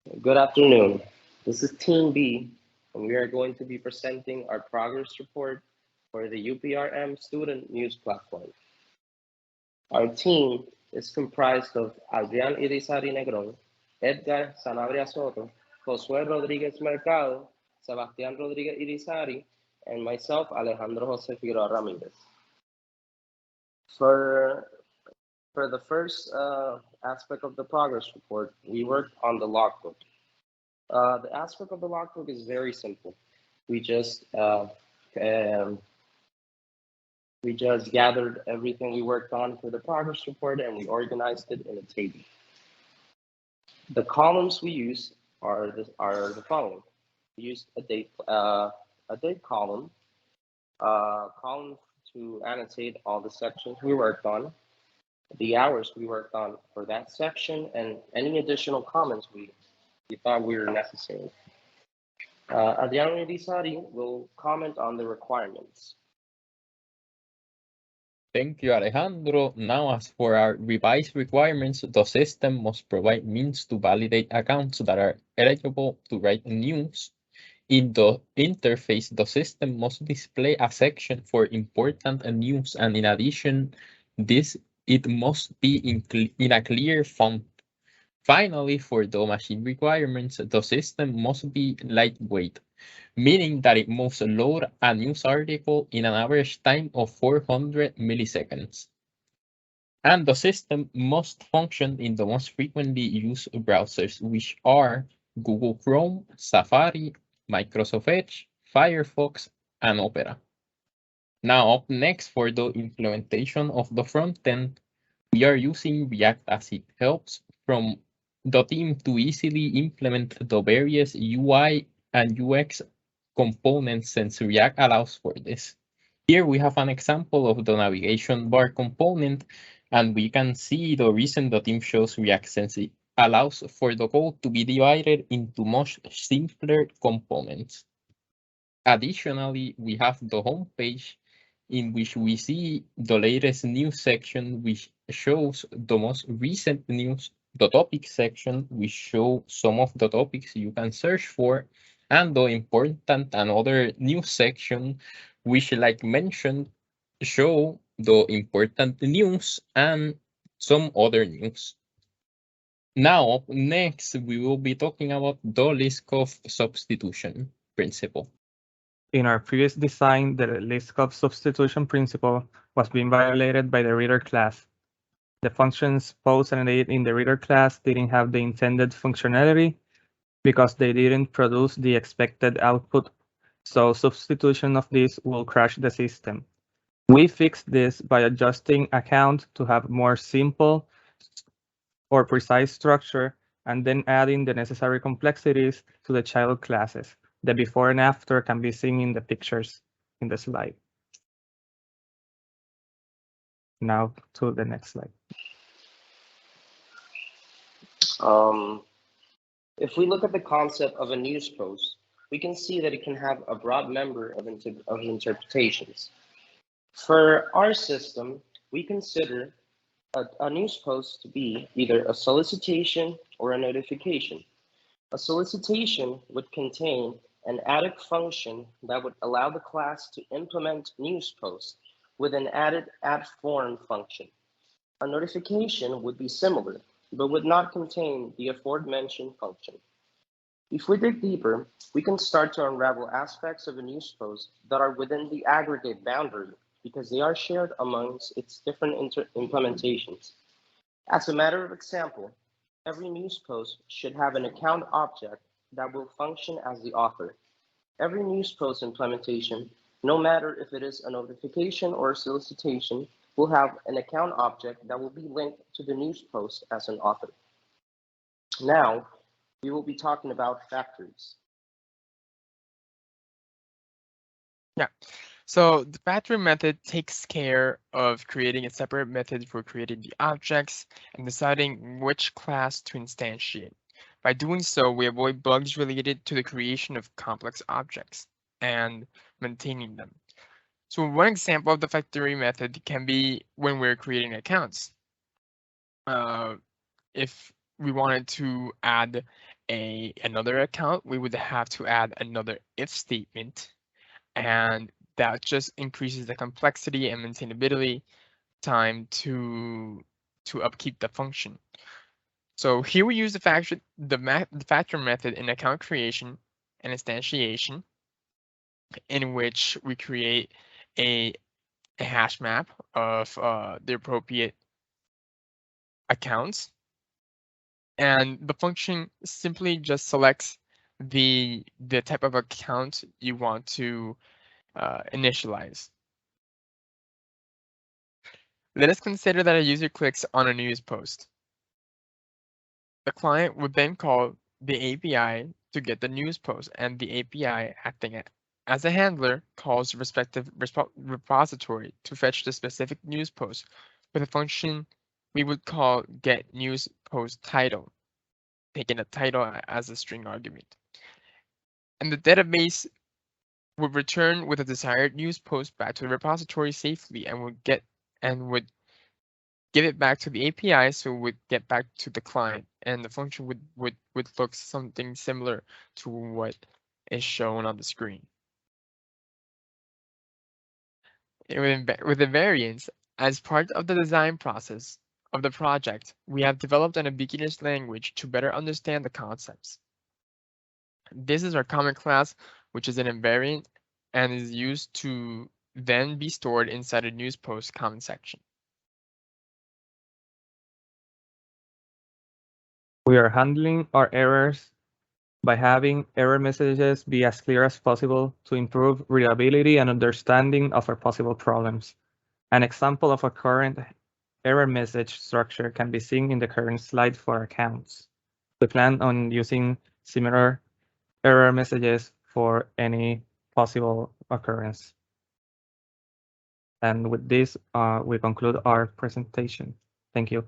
Good afternoon. This is Team B, and we are going to be presenting our progress report for the UPRM student news platform. Our team is comprised of Adrian Irizarry Negron, Edgar Sanabria Soto, Josué Rodríguez Mercado, Sebastián Rodríguez Irizarry, and myself, Alejandro Jose Figueroa Ramirez. For, for the first aspect of the progress report, we worked on the logbook. The aspect of the logbook is very simple. We just uh, um, we just gathered everything we worked on for the progress report and we organized it in a table. The columns we use are the following. We used a date column, column to annotate all the sections we worked on, the hours we worked on for that section, and any additional comments we thought were necessary. Adriano Irizarry will comment on the requirements. Thank you, Alejandro. Now, as for our revised requirements, the system must provide means to validate accounts that are eligible to write news. In the interface, the system must display a section for important news, and in addition, it must be in a clear font. Finally, for the machine requirements, the system must be lightweight, meaning that it must load a news article in an average time of 400 milliseconds. And the system must function in the most frequently used browsers, which are Google Chrome, Safari, Microsoft Edge, Firefox, and Opera. Now, up next for the implementation of the front end, we are using React as it helps from the team to easily implement the various UI and UX components since React allows for this. Here we have an example of the navigation bar component, and we can see the reason the team shows React since it allows for the code to be divided into much simpler components. Additionally, we have the home page in which we see the latest news section, which shows the most recent news, the topic section, which show some of the topics you can search for, and the important and other news section, which, like mentioned, show the important news and some other news. Now, up next, we will be talking about the Liskov substitution principle. In our previous design, the Liskov substitution principle was being violated by the reader class. The functions post and edit in the reader class didn't have the intended functionality because they didn't produce the expected output, so substitution of this will crash the system. We fixed this by adjusting account to have more simple or precise structure and then adding the necessary complexities to the child classes. The before and after can be seen in the pictures in the slide. Now to the next slide. If we look at the concept of a news post, we can see that it can have a broad number of interpretations. For our system, we consider a news post to be either a solicitation or a notification. A solicitation would contain an added function that would allow the class to implement news posts with an added add form function. A notification would be similar, but would not contain the aforementioned function. If we dig deeper, we can start to unravel aspects of a news post that are within the aggregate boundary because they are shared amongst its different implementations. As a matter of example, every news post should have an account object that will function as the author. Every news post implementation, no matter if it is a notification or a solicitation, will have an account object that will be linked to the news post as an author. Now, we will be talking about factories. Yeah. So the factory method takes care of creating a separate method for creating the objects and deciding which class to instantiate. By doing so, we avoid bugs related to the creation of complex objects and maintaining them. So one example of the factory method can be when we're creating accounts. If we wanted to add another account, we would have to add another if statement, and that just increases the complexity and maintainability time to upkeep the function. So here we use the factor method in account creation and instantiation, in which we create a hash map of the appropriate accounts, and the function simply just selects the type of account you want to initialize. Let us consider that a user clicks on a news post. The client would then call the API to get the news post, and the API, acting as a handler, calls the respective repository to fetch the specific news post with a function we would call get news post title, taking a title as a string argument. And the database would return with a desired news post back to the repository safely, and would give it back to the API, so it would get back to the client, and the function would look something similar to what is shown on the screen. With invariants, as part of the design process of the project, we have developed an ambiguous language to better understand the concepts. This is our common class, which is an invariant and is used to then be stored inside a news post comment section. We are handling our errors by having error messages be as clear as possible to improve readability and understanding of our possible problems. An example of a current error message structure can be seen in the current slide for accounts. We plan on using similar error messages for any possible occurrence. And with this, we conclude our presentation. Thank you.